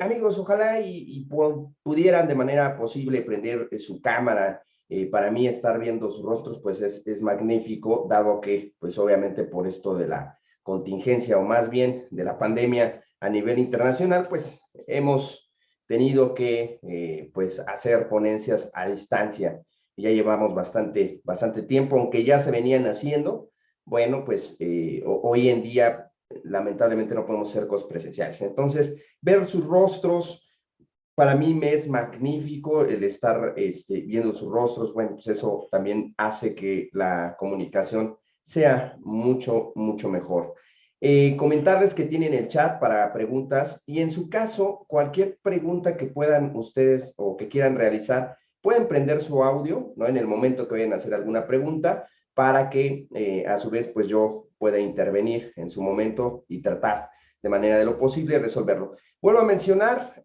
Amigos, ojalá pudieran de manera posible prender su cámara. Para mí estar viendo sus rostros pues es magnífico, dado que pues obviamente por esto de la contingencia o más bien de la pandemia a nivel internacional pues hemos tenido que pues hacer ponencias a distancia. Ya llevamos bastante tiempo, aunque ya se venían haciendo. Bueno, pues hoy en día lamentablemente no podemos hacer cosas presenciales. Entonces, ver sus rostros, para mí me es magnífico el estar viendo sus rostros. Bueno, pues eso también hace que la comunicación sea mucho mejor. Comentarles que tienen el chat para preguntas y en su caso, cualquier pregunta que puedan ustedes o que quieran realizar, pueden prender su audio, ¿no? En el momento que vayan a hacer alguna pregunta, para que a su vez pues yo pueda intervenir en su momento y tratar de manera de lo posible resolverlo. Vuelvo a mencionar,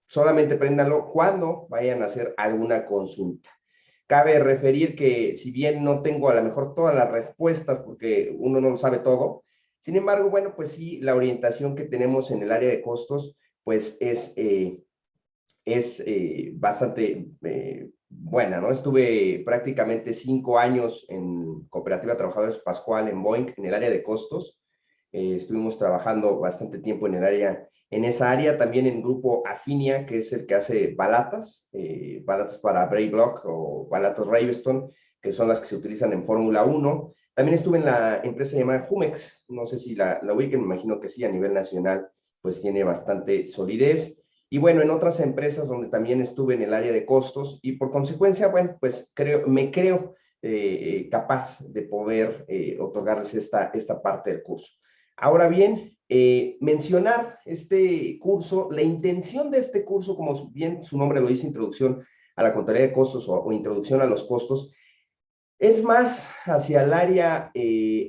solamente préndanlo cuando vayan a hacer alguna consulta. Cabe referir que si bien no tengo a lo mejor todas las respuestas, porque uno no lo sabe todo, sin embargo, bueno, pues sí, la orientación que tenemos en el área de costos, pues es bastante buena, ¿no? Estuve prácticamente 5 años en Cooperativa Trabajadores Pascual en Boeing, en el área de costos. Estuvimos trabajando bastante tiempo en esa área, también en grupo Afinia, que es el que hace balatas para Brake Block o balatas Rayoston, que son las que se utilizan en Fórmula 1. También estuve en la empresa llamada Jumex, no sé si la ubiquen, me imagino que sí, a nivel nacional, pues tiene bastante solidez. Y bueno, en otras empresas donde también estuve en el área de costos y por consecuencia, bueno, pues me creo capaz de poder otorgarles esta parte del curso. Ahora bien, mencionar este curso, la intención de este curso, como bien su nombre lo dice, Introducción a la Contabilidad de Costos o Introducción a los Costos, es más hacia el área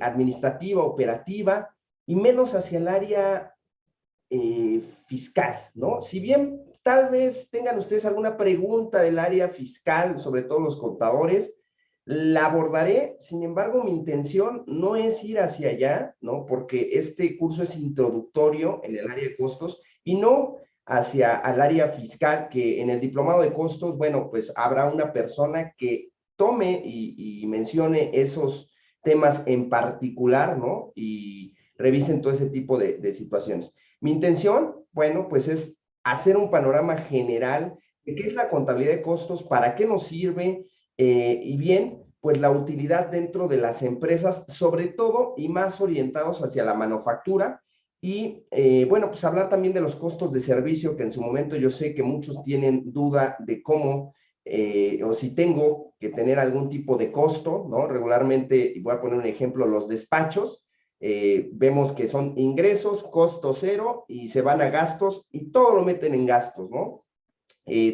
administrativa, operativa y menos hacia el área fiscal, ¿no? Si bien tal vez tengan ustedes alguna pregunta del área fiscal, sobre todo los contadores, la abordaré. Sin embargo, mi intención no es ir hacia allá, ¿no? Porque este curso es introductorio en el área de costos y no hacia el área fiscal, que en el diplomado de costos, bueno, pues habrá una persona que tome y mencione esos temas en particular, ¿no? Y revisen todo ese tipo de situaciones. Mi intención, bueno, pues es hacer un panorama general de qué es la contabilidad de costos, para qué nos sirve, y bien, pues la utilidad dentro de las empresas, sobre todo y más orientados hacia la manufactura. Y bueno, pues hablar también de los costos de servicio, que en su momento yo sé que muchos tienen duda de cómo o si tengo que tener algún tipo de costo, ¿no? Regularmente, y voy a poner un ejemplo, los despachos, vemos que son ingresos, costo cero, y se van a gastos, y todo lo meten en gastos, ¿no?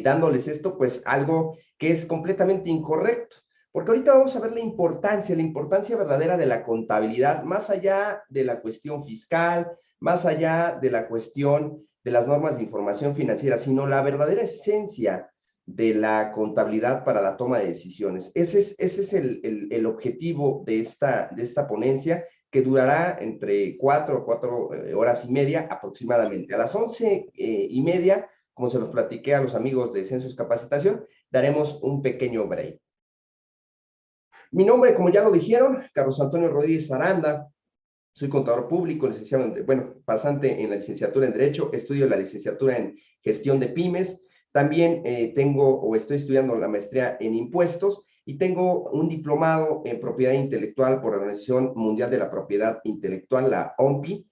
Dándoles esto, pues algo que es completamente incorrecto. Porque ahorita vamos a ver la importancia verdadera de la contabilidad, más allá de la cuestión fiscal, más allá de la cuestión de las normas de información financiera, sino la verdadera esencia de la contabilidad para la toma de decisiones. Ese es el objetivo de esta ponencia, que durará entre 4 horas y media aproximadamente. A las 11:30, como se los platiqué a los amigos de Census Capacitación, daremos un pequeño break. Mi nombre, como ya lo dijeron, Carlos Antonio Rodríguez Aranda. Soy contador público, licenciado, pasante en la licenciatura en Derecho, estudio la licenciatura en Gestión de Pymes. También estoy estudiando la maestría en Impuestos y tengo un diplomado en Propiedad Intelectual por la Organización Mundial de la Propiedad Intelectual, la OMPI.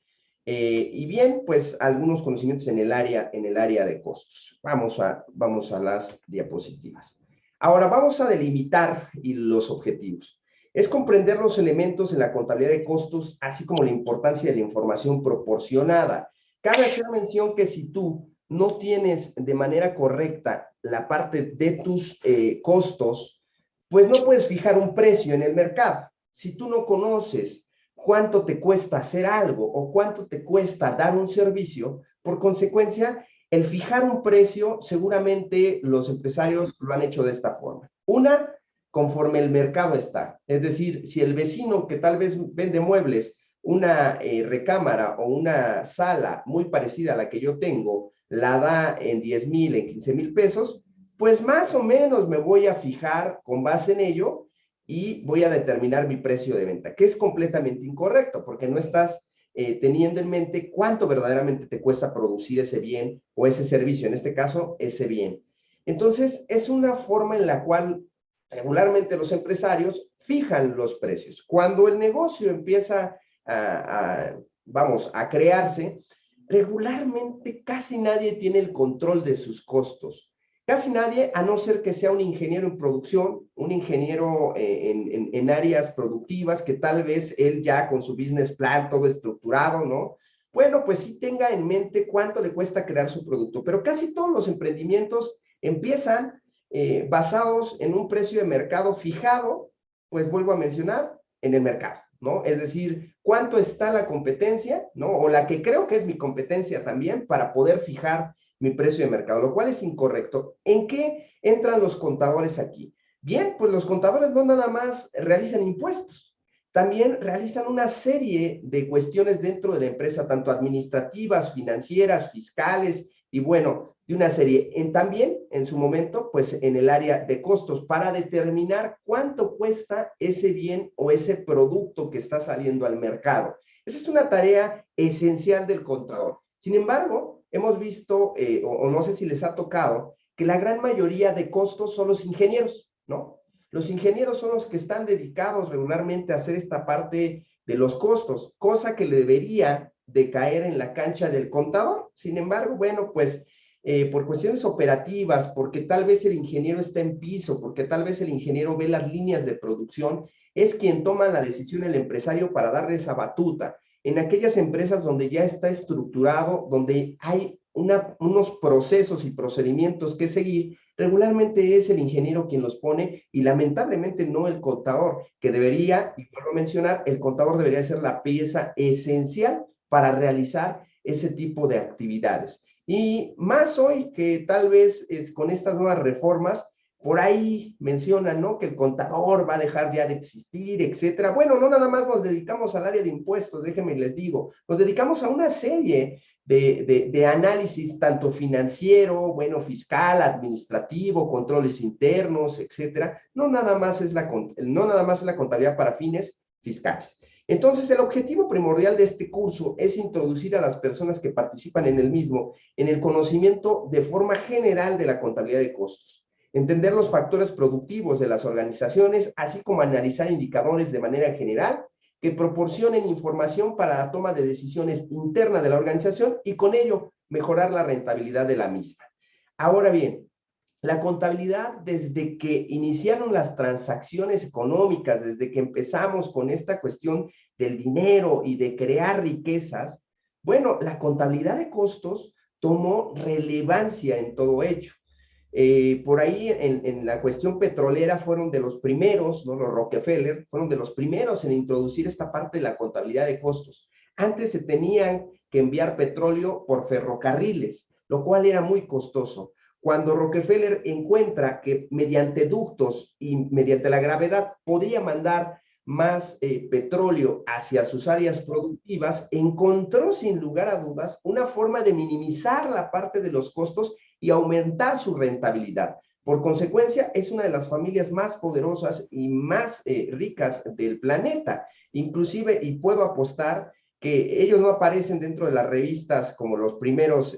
Y bien, pues algunos conocimientos en el área de costos. Vamos a las diapositivas. Ahora vamos a delimitar los objetivos. Es comprender los elementos en la contabilidad de costos, así como la importancia de la información proporcionada. Cabe hacer mención que si tú no tienes de manera correcta la parte de tus costos, pues no puedes fijar un precio en el mercado. Si tú no conoces cuánto te cuesta hacer algo o cuánto te cuesta dar un servicio, por consecuencia, el fijar un precio, seguramente los empresarios lo han hecho de esta forma. Conforme el mercado está. Es decir, si el vecino que tal vez vende muebles una recámara o una sala muy parecida a la que yo tengo, la da en 10,000, en 15,000 pesos, pues más o menos me voy a fijar con base en ello y voy a determinar mi precio de venta, que es completamente incorrecto, porque no estás teniendo en mente cuánto verdaderamente te cuesta producir ese bien o ese servicio, en este caso, ese bien. Entonces, es una forma en la cual regularmente los empresarios fijan los precios. Cuando el negocio empieza vamos, a crearse, regularmente casi nadie tiene el control de sus costos. Casi nadie, a no ser que sea un ingeniero en producción, un ingeniero en áreas productivas, que tal vez él ya con su business plan todo estructurado, ¿no? Bueno, pues sí tenga en mente cuánto le cuesta crear su producto, pero casi todos los emprendimientos empiezan basados en un precio de mercado fijado, pues vuelvo a mencionar, en el mercado, ¿no? Es decir, cuánto está la competencia, ¿no? O la que creo que es mi competencia también para poder fijar mi precio de mercado, lo cual es incorrecto. ¿En qué entran los contadores aquí? Bien, pues los contadores no nada más realizan impuestos, también realizan una serie de cuestiones dentro de la empresa, tanto administrativas, financieras, fiscales, y bueno, de una serie. También, en su momento, pues en el área de costos, para determinar cuánto cuesta ese bien o ese producto que está saliendo al mercado. Esa es una tarea esencial del contador. Sin embargo, hemos visto, o no sé si les ha tocado, que la gran mayoría de costos son los ingenieros, ¿no? Los ingenieros son los que están dedicados regularmente a hacer esta parte de los costos, cosa que le debería de caer en la cancha del contador. Sin embargo, bueno, pues por cuestiones operativas, porque tal vez el ingeniero está en piso, porque tal vez el ingeniero ve las líneas de producción, es quien toma la decisión el empresario para darle esa batuta. En aquellas empresas donde ya está estructurado, donde hay unos procesos y procedimientos que seguir, regularmente es el ingeniero quien los pone y lamentablemente no el contador, que debería, y vuelvo a mencionar, el contador debería ser la pieza esencial para realizar ese tipo de actividades. Y más hoy que tal vez con estas nuevas reformas, por ahí mencionan, ¿no? Que el contador va a dejar ya de existir, etcétera. Bueno, no nada más nos dedicamos al área de impuestos, déjenme les digo, nos dedicamos a una serie de análisis, tanto financiero, bueno, fiscal, administrativo, controles internos, etcétera. No nada más es la contabilidad para fines fiscales. Entonces, el objetivo primordial de este curso es introducir a las personas que participan en el mismo en el conocimiento de forma general de la contabilidad de costos, entender los factores productivos de las organizaciones, así como analizar indicadores de manera general que proporcionen información para la toma de decisiones interna de la organización y con ello mejorar la rentabilidad de la misma. Ahora bien, la contabilidad, desde que iniciaron las transacciones económicas, desde que empezamos con esta cuestión del dinero y de crear riquezas, bueno, la contabilidad de costos tomó relevancia en todo ello. Por ahí en la cuestión petrolera fueron de los primeros, ¿no? Los Rockefeller fueron de los primeros en introducir esta parte de la contabilidad de costos. Antes se tenían que enviar petróleo por ferrocarriles, lo cual era muy costoso. Cuando Rockefeller encuentra que mediante ductos y mediante la gravedad podía mandar más petróleo hacia sus áreas productivas, encontró sin lugar a dudas una forma de minimizar la parte de los costos y aumentar su rentabilidad. Por consecuencia, es una de las familias más poderosas y más ricas del planeta. Inclusive, y puedo apostar que ellos no aparecen dentro de las revistas como los primeros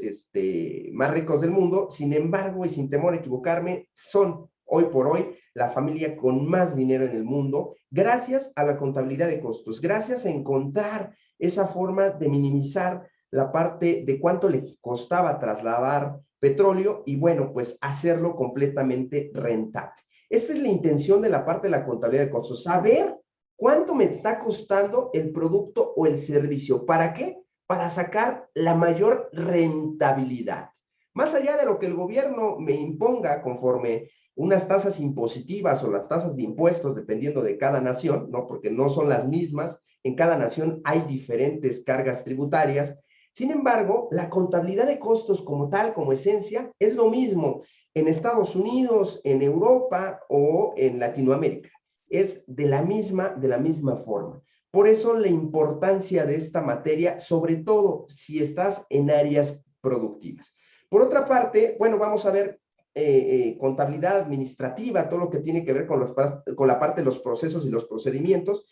más ricos del mundo, sin embargo, y sin temor a equivocarme, son hoy por hoy la familia con más dinero en el mundo, gracias a la contabilidad de costos, gracias a encontrar esa forma de minimizar la parte de cuánto le costaba trasladar petróleo y bueno, pues hacerlo completamente rentable. Esa es la intención de la parte de la contabilidad de costos, saber cuánto me está costando el producto o el servicio. ¿Para qué? Para sacar la mayor rentabilidad. Más allá de lo que el gobierno me imponga conforme unas tasas impositivas o las tasas de impuestos, dependiendo de cada nación, ¿no? Porque no son las mismas, en cada nación hay diferentes cargas tributarias. Sin embargo, la contabilidad de costos como tal, como esencia, es lo mismo en Estados Unidos, en Europa o en Latinoamérica. Es de la misma forma. Por eso la importancia de esta materia, sobre todo si estás en áreas productivas. Por otra parte, bueno, vamos a ver contabilidad administrativa, todo lo que tiene que ver con la parte de los procesos y los procedimientos.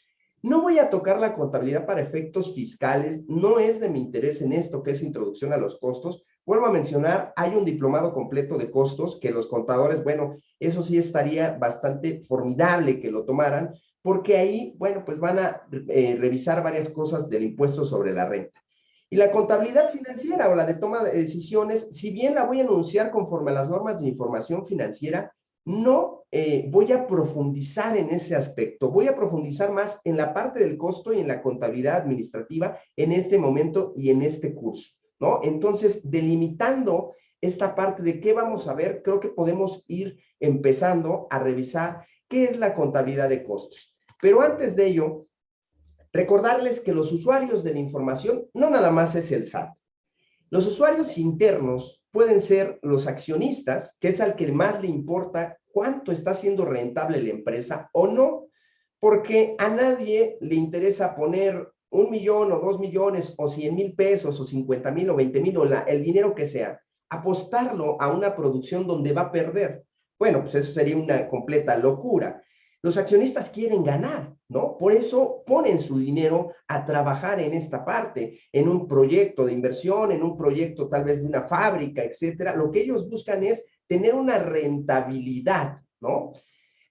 No voy a tocar la contabilidad para efectos fiscales, no es de mi interés en esto que es introducción a los costos. Vuelvo a mencionar, hay un diplomado completo de costos que los contadores, bueno, eso sí estaría bastante formidable que lo tomaran, porque ahí, bueno, pues van a revisar varias cosas del impuesto sobre la renta. Y la contabilidad financiera o la de toma de decisiones, si bien la voy a enunciar conforme a las normas de información financiera, no voy a profundizar en ese aspecto, voy a profundizar más en la parte del costo y en la contabilidad administrativa en este momento y en este curso, ¿no? Entonces, delimitando esta parte de qué vamos a ver, creo que podemos ir empezando a revisar qué es la contabilidad de costos. Pero antes de ello, recordarles que los usuarios de la información no nada más es el SAT. Los usuarios internos pueden ser los accionistas, que es al que más le importa cuánto está siendo rentable la empresa o no, porque a nadie le interesa poner 1 millón o 2 millones o 100,000 pesos o 50,000 o 20,000 o el dinero que sea, apostarlo a una producción donde va a perder. Bueno, pues eso sería una completa locura. Los accionistas quieren ganar, ¿no? Por eso ponen su dinero a trabajar en esta parte, en un proyecto de inversión, en un proyecto tal vez de una fábrica, etcétera. Lo que ellos buscan es tener una rentabilidad, ¿no?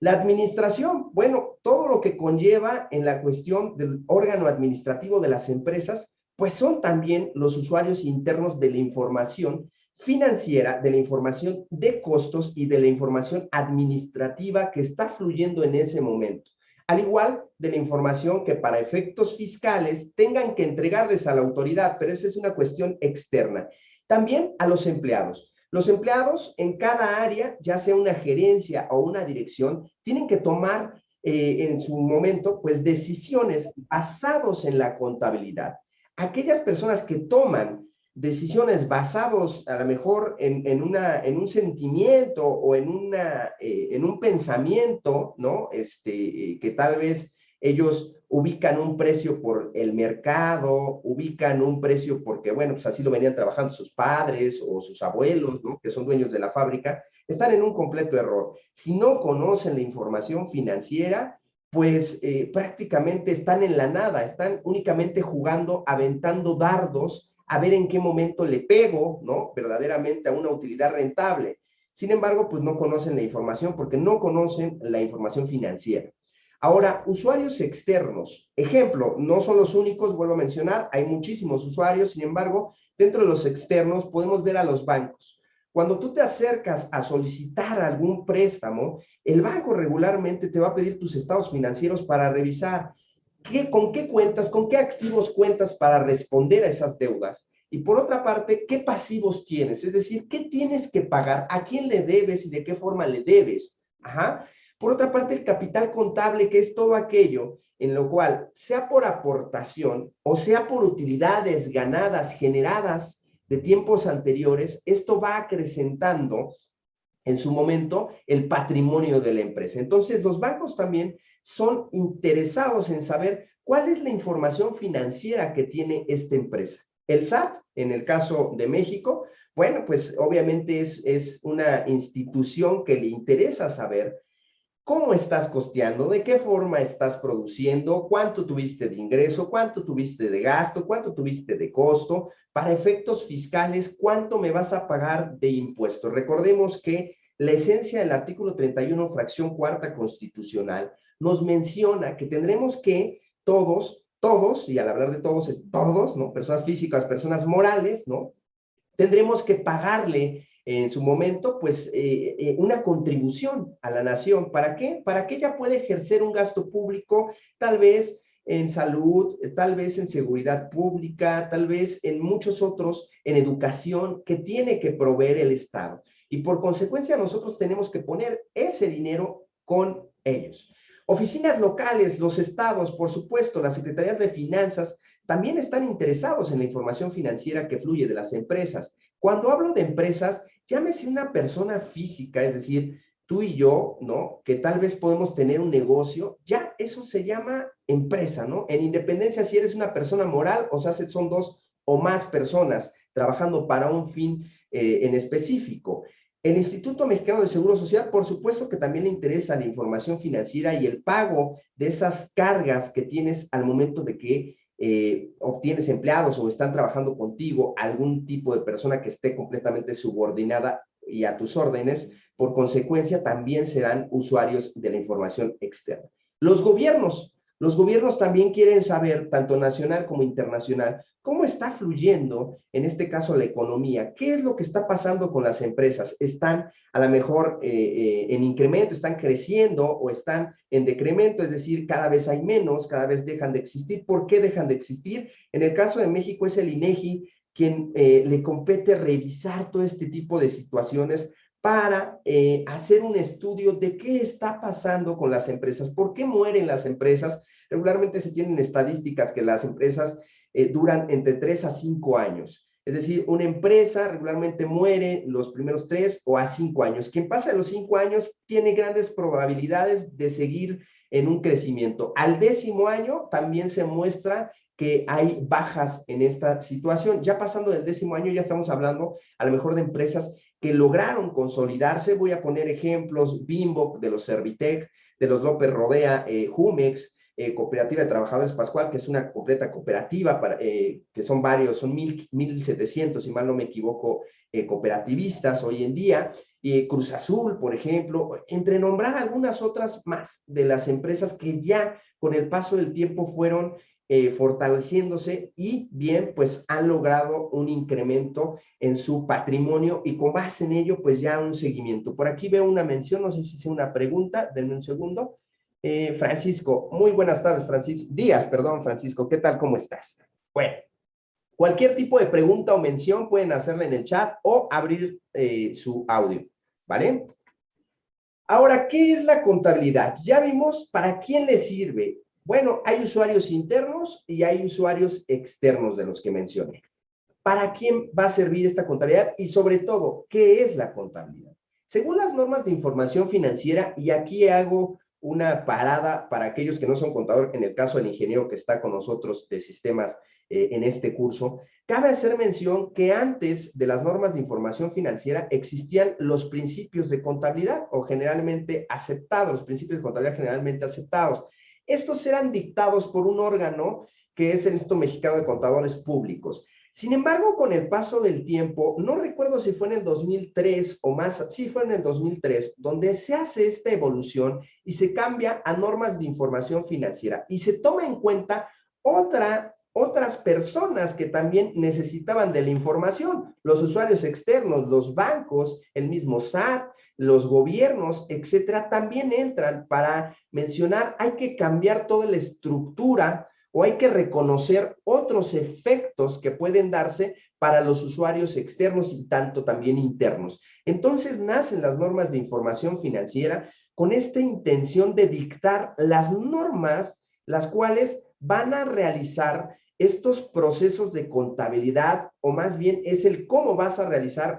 La administración, bueno, todo lo que conlleva en la cuestión del órgano administrativo de las empresas, pues son también los usuarios internos de la información financiera, de la información de costos y de la información administrativa que está fluyendo en ese momento. Al igual de la información que para efectos fiscales tengan que entregarles a la autoridad, pero esa es una cuestión externa. También a los empleados. Los empleados en cada área, ya sea una gerencia o una dirección, tienen que tomar en su momento, pues, decisiones basados en la contabilidad. Aquellas personas que toman decisiones basados a lo mejor en un sentimiento o en un pensamiento, ¿no? Que tal vez ellos ubican un precio por el mercado, ubican un precio porque, bueno, pues así lo venían trabajando sus padres o sus abuelos, ¿no? Que son dueños de la fábrica, están en un completo error. Si no conocen la información financiera, pues prácticamente están en la nada, están únicamente jugando, aventando dardos, a ver en qué momento le pego, ¿no? Verdaderamente a una utilidad rentable. Sin embargo, pues no conocen la información porque no conocen la información financiera. Ahora, usuarios externos. Ejemplo, no son los únicos, vuelvo a mencionar, hay muchísimos usuarios, sin embargo, dentro de los externos podemos ver a los bancos. Cuando tú te acercas a solicitar algún préstamo, el banco regularmente te va a pedir tus estados financieros para revisar con qué cuentas, con qué activos cuentas para responder a esas deudas. Y por otra parte, ¿qué pasivos tienes? Es decir, ¿qué tienes que pagar? ¿A quién le debes y de qué forma le debes? Ajá. Por otra parte, el capital contable, que es todo aquello en lo cual, sea por aportación o sea por utilidades ganadas, generadas de tiempos anteriores, esto va acrecentando en su momento el patrimonio de la empresa. Entonces, los bancos también son interesados en saber cuál es la información financiera que tiene esta empresa. El SAT, en el caso de México, bueno, pues obviamente es una institución que le interesa saber cómo estás costeando, de qué forma estás produciendo, cuánto tuviste de ingreso, cuánto tuviste de gasto, cuánto tuviste de costo, para efectos fiscales, cuánto me vas a pagar de impuestos. Recordemos que la esencia del artículo 31, fracción cuarta constitucional, nos menciona que tendremos que todos, y al hablar de todos es todos, ¿no? Personas físicas, personas morales, ¿no? Tendremos que pagarle en su momento, pues, una contribución a la nación. ¿Para qué? Para que ella pueda ejercer un gasto público, tal vez en salud, tal vez en seguridad pública, tal vez en muchos otros, en educación, que tiene que proveer el Estado. Y por consecuencia, nosotros tenemos que poner ese dinero con ellos. Oficinas locales, los estados, por supuesto, las secretarías de finanzas, también están interesados en la información financiera que fluye de las empresas. Cuando hablo de empresas, llámese una persona física, es decir, tú y yo, ¿no? Que tal vez podemos tener un negocio, ya eso se llama empresa, ¿no? En independencia si eres una persona moral o sea, son dos o más personas trabajando para un fin en específico. El Instituto Mexicano de Seguro Social, por supuesto que también le interesa la información financiera y el pago de esas cargas que tienes al momento de que obtienes empleados o están trabajando contigo, algún tipo de persona que esté completamente subordinada y a tus órdenes, por consecuencia también serán usuarios de la información externa. Los gobiernos también quieren saber, tanto nacional como internacional, cómo está fluyendo, en este caso, la economía. ¿Qué es lo que está pasando con las empresas? ¿Están a lo mejor en incremento, están creciendo o están en decremento? Es decir, cada vez hay menos, cada vez dejan de existir. ¿Por qué dejan de existir? En el caso de México es el INEGI quien le compete revisar todo este tipo de situaciones para hacer un estudio de qué está pasando con las empresas, por qué mueren las empresas. Regularmente se tienen estadísticas que las empresas duran entre 3 a 5 años. Es decir, una empresa regularmente muere los primeros 3 o a 5 años. Quien pasa de los 5 años tiene grandes probabilidades de seguir en un crecimiento. Al 10º año también se muestra que hay bajas en esta situación. Ya pasando del 10º año ya estamos hablando a lo mejor de empresas que lograron consolidarse. Voy a poner ejemplos: Bimbo, de los Servitec, de los López Rodea, Jumex, Cooperativa de Trabajadores Pascual, que es una completa cooperativa, que son varios, son 1,700, si mal no me equivoco, cooperativistas hoy en día, Cruz Azul, por ejemplo, entre nombrar algunas otras más de las empresas que ya con el paso del tiempo fueron fortaleciéndose y bien, pues han logrado un incremento en su patrimonio y con base en ello, pues ya un seguimiento. Por aquí veo una mención, no sé si es una pregunta, denme un segundo. Francisco, muy buenas tardes, Francisco. Días, perdón, Francisco, ¿qué tal? ¿Cómo estás? Bueno, cualquier tipo de pregunta o mención pueden hacerla en el chat o abrir su audio, ¿vale? Ahora, ¿qué es la contabilidad? Ya vimos para quién le sirve. Bueno, hay usuarios internos y hay usuarios externos de los que mencioné. ¿Para quién va a servir esta contabilidad? Y sobre todo, ¿qué es la contabilidad? Según las normas de información financiera, y aquí hago una parada para aquellos que no son contadores, en el caso del ingeniero que está con nosotros de sistemas en este curso, cabe hacer mención que antes de las normas de información financiera existían los principios de contabilidad o generalmente aceptados, los principios de contabilidad generalmente aceptados. Estos eran dictados por un órgano que es el Instituto Mexicano de Contadores Públicos. Sin embargo, con el paso del tiempo, no recuerdo si fue en el 2003 o más, sí fue en el 2003, donde se hace esta evolución y se cambia a normas de información financiera y se toma en cuenta otras personas que también necesitaban de la información, los usuarios externos, los bancos, el mismo SAT, los gobiernos, etcétera, también entran para mencionar, hay que cambiar toda la estructura o hay que reconocer otros efectos que pueden darse para los usuarios externos y tanto también internos. Entonces nacen las normas de información financiera con esta intención de dictar las normas, las cuales van a realizar estos procesos de contabilidad, o más bien es el cómo vas a realizar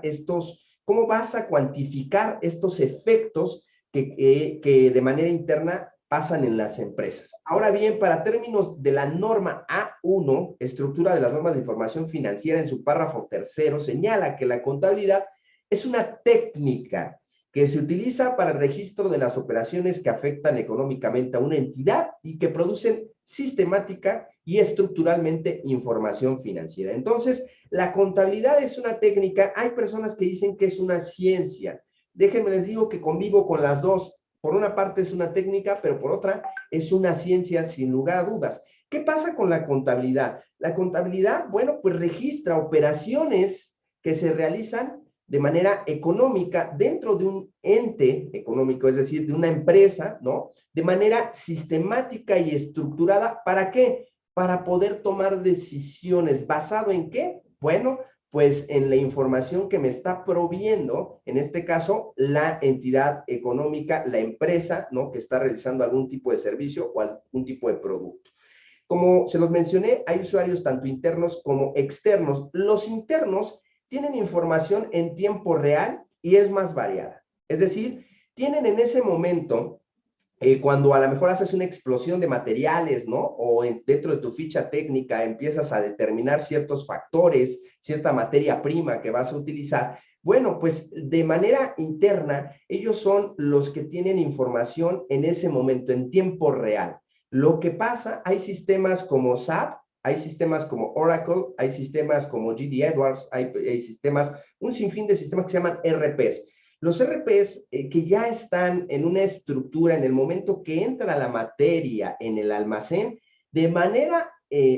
cómo vas a cuantificar estos efectos que de manera interna pasan en las empresas. Ahora bien, para términos de la norma A1, estructura de las normas de información financiera, en su párrafo tercero, señala que la contabilidad es una técnica que se utiliza para el registro de las operaciones que afectan económicamente a una entidad y que producen sistemática y estructuralmente información financiera. Entonces, la contabilidad es una técnica. Hay personas que dicen que es una ciencia. Déjenme les digo que convivo con las dos. Por una parte es una técnica, pero por otra es una ciencia sin lugar a dudas. ¿Qué pasa con la contabilidad? La contabilidad, bueno, pues registra operaciones que se realizan de manera económica dentro de un ente económico, es decir, de una empresa, ¿no? De manera sistemática y estructurada. ¿Para qué? Para poder tomar decisiones. ¿Basado en qué? Bueno, pues en la información que me está proviendo, en este caso, la entidad económica, la empresa, ¿no? Que está realizando algún tipo de servicio o algún tipo de producto. Como se los mencioné, hay usuarios tanto internos como externos. Los internos tienen información en tiempo real y es más variada. Es decir, tienen en ese momento, cuando a lo mejor haces una explosión de materiales, ¿no? O dentro de tu ficha técnica empiezas a determinar ciertos factores, cierta materia prima que vas a utilizar, bueno, pues de manera interna, ellos son los que tienen información en ese momento, en tiempo real. Lo que pasa, hay sistemas como SAP, hay sistemas como Oracle, hay sistemas como GD Edwards, hay sistemas, un sinfín de sistemas que se llaman RPs. Los RPs que ya están en una estructura, en el momento que entra la materia en el almacén, de manera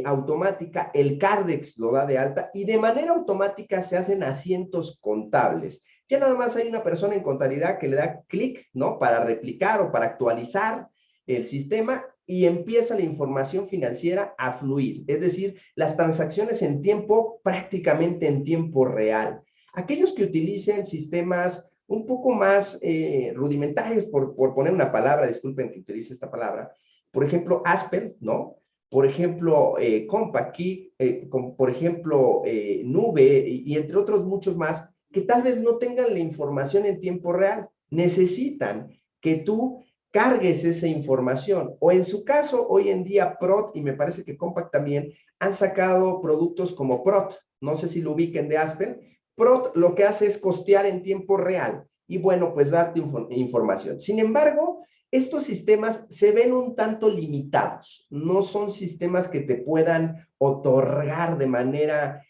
automática el Cardex lo da de alta y de manera automática se hacen asientos contables. Ya nada más hay una persona en contabilidad que le da clic, ¿no? Para replicar o para actualizar el sistema y empieza la información financiera a fluir. Es decir, las transacciones en tiempo, prácticamente en tiempo real. Aquellos que utilicen sistemas un poco más rudimentarios, por poner una palabra, disculpen que utilice esta palabra, por ejemplo, Aspel, ¿no? Por ejemplo, CompactKey, por ejemplo, Nube, y entre otros muchos más, que tal vez no tengan la información en tiempo real. Necesitan que tú cargues esa información. O en su caso, hoy en día, Prot, y me parece que Compact también, han sacado productos como Prot. No sé si lo ubiquen de Aspel. Prot lo que hace es costear en tiempo real y bueno, pues darte información. Sin embargo, estos sistemas se ven un tanto limitados. No son sistemas que te puedan otorgar de manera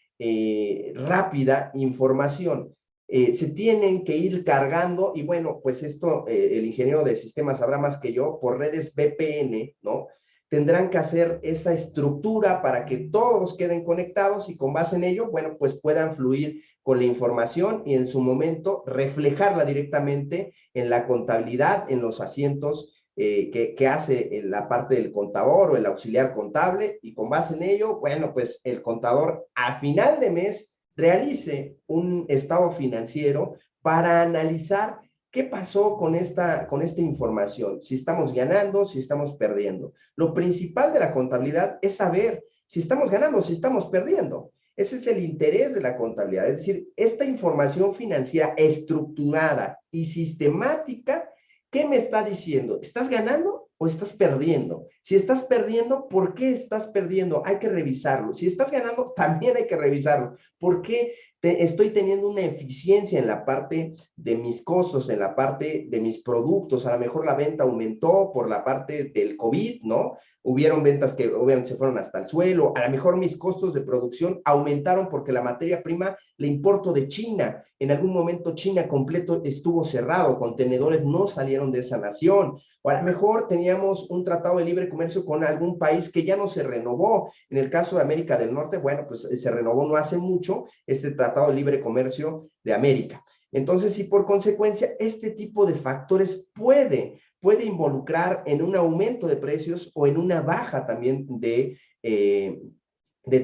rápida información. Se tienen que ir cargando y bueno, pues esto el ingeniero de sistemas sabrá más que yo, por redes VPN, ¿no? Tendrán que hacer esa estructura para que todos queden conectados y con base en ello, bueno, pues puedan fluir con la información y en su momento reflejarla directamente en la contabilidad, en los asientos que hace la parte del contador o el auxiliar contable y con base en ello, bueno, pues el contador a final de mes realice un estado financiero para analizar qué pasó con esta información, si estamos ganando, si estamos perdiendo. Lo principal de la contabilidad es saber si estamos ganando, si estamos perdiendo. Ese es el interés de la contabilidad, es decir, esta información financiera estructurada y sistemática, ¿qué me está diciendo? ¿Estás ganando o estás perdiendo? Si estás perdiendo, ¿por qué estás perdiendo? Hay que revisarlo. Si estás ganando, también hay que revisarlo. ¿Por qué estoy teniendo una eficiencia en la parte de mis costos, en la parte de mis productos? A lo mejor la venta aumentó por la parte del COVID, ¿no? Hubieron ventas que obviamente se fueron hasta el suelo. A lo mejor mis costos de producción aumentaron porque la materia prima la importo de China. En algún momento China completo estuvo cerrado, contenedores no salieron de esa nación. O a lo mejor teníamos un tratado de libre comercio con algún país que ya no se renovó. En el caso de América del Norte, bueno, pues se renovó no hace mucho este tratado de libre comercio de América. Entonces, y por consecuencia, este tipo de factores puede involucrar en un aumento de precios o en una baja también de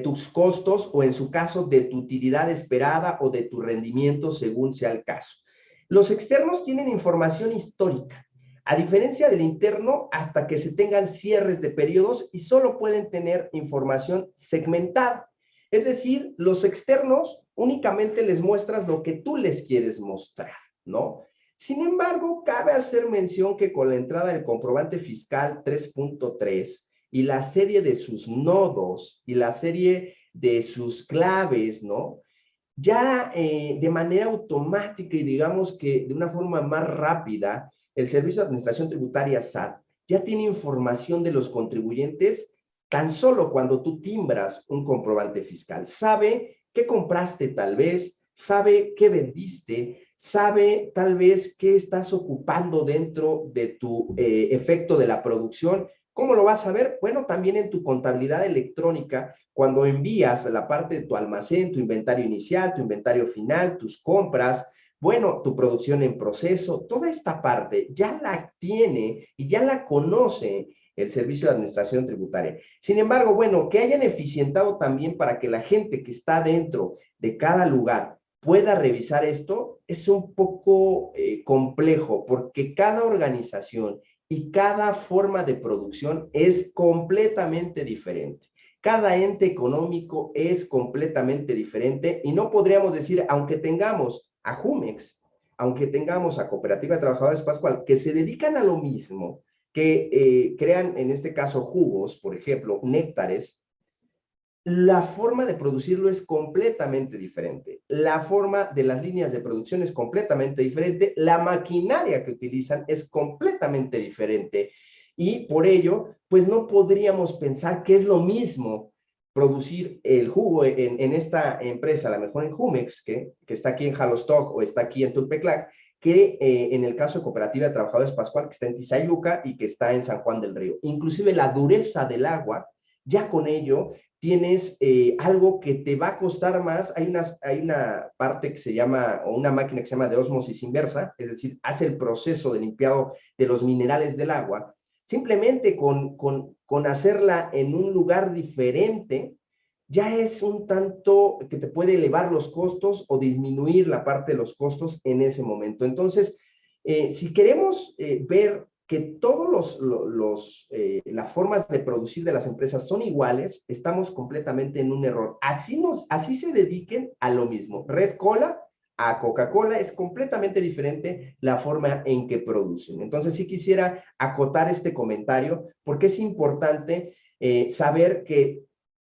tus costos o en su caso de tu utilidad esperada o de tu rendimiento según sea el caso. Los externos tienen información histórica, a diferencia del interno, hasta que se tengan cierres de periodos y solo pueden tener información segmentada. Es decir, los externos únicamente les muestras lo que tú les quieres mostrar, ¿no? Sin embargo, cabe hacer mención que con la entrada del comprobante fiscal 3.3 y la serie de sus nodos y la serie de sus claves, ¿no? Ya de manera automática y digamos que de una forma más rápida, el Servicio de Administración Tributaria SAT ya tiene información de los contribuyentes tan solo cuando tú timbras un comprobante fiscal. Sabe qué compraste tal vez, sabe qué vendiste, sabe tal vez qué estás ocupando dentro de tu efecto de la producción. ¿Cómo lo vas a ver? Bueno, también en tu contabilidad electrónica, cuando envías la parte de tu almacén, tu inventario inicial, tu inventario final, tus compras, bueno, tu producción en proceso, toda esta parte ya la tiene y ya la conoce el Servicio de Administración Tributaria. Sin embargo, bueno, que hayan eficientado también para que la gente que está dentro de cada lugar pueda revisar esto, es un poco complejo, porque cada organización y cada forma de producción es completamente diferente. Cada ente económico es completamente diferente y no podríamos decir, aunque tengamos a Jumex, aunque tengamos a Cooperativa de Trabajadores Pascual, que se dedican a lo mismo, que crean, en este caso, jugos, por ejemplo, néctares, la forma de producirlo es completamente diferente. La forma de las líneas de producción es completamente diferente. La maquinaria que utilizan es completamente diferente. Y por ello, pues no podríamos pensar que es lo mismo producir el jugo en esta empresa, a lo mejor en Jumex, que está aquí en Jalostoc o está aquí en Tulpeclac, que en el caso de Cooperativa de Trabajadores Pascual, que está en Tizayuca y que está en San Juan del Río. Inclusive la dureza del agua, ya con ello tienes algo que te va a costar más. Hay una parte que se llama, o una máquina que se llama de ósmosis inversa, es decir, hace el proceso de limpiado de los minerales del agua. Simplemente con hacerla en un lugar diferente, ya es un tanto que te puede elevar los costos o disminuir la parte de los costos en ese momento. Entonces, si queremos ver que todas las formas de producir de las empresas son iguales, estamos completamente en un error. Así se dediquen a lo mismo. Red Cola a Coca-Cola es completamente diferente la forma en que producen. Entonces, sí quisiera acotar este comentario porque es importante saber que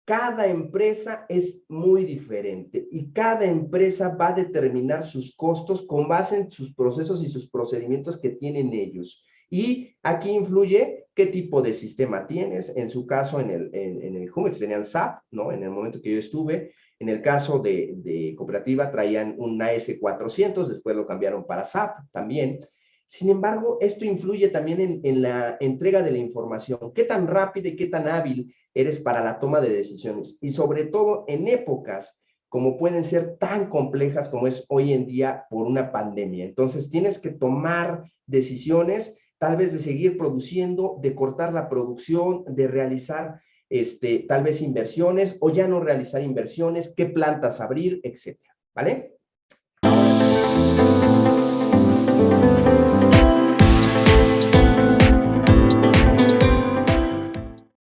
cada empresa es muy diferente y cada empresa va a determinar sus costos con base en sus procesos y sus procedimientos que tienen ellos. Y aquí influye qué tipo de sistema tienes. En su caso, en el Jumex tenían SAP, ¿no? En el momento que yo estuve. En el caso de Cooperativa traían un AS400, después lo cambiaron para SAP también. Sin embargo, esto influye también en la entrega de la información. ¿Qué tan rápida y qué tan hábil eres para la toma de decisiones? Y sobre todo en épocas como pueden ser tan complejas como es hoy en día por una pandemia. Entonces, tienes que tomar decisiones, tal vez de seguir produciendo, de cortar la producción, de realizar tal vez inversiones o ya no realizar inversiones, qué plantas abrir, etcétera. ¿Vale? Ahora,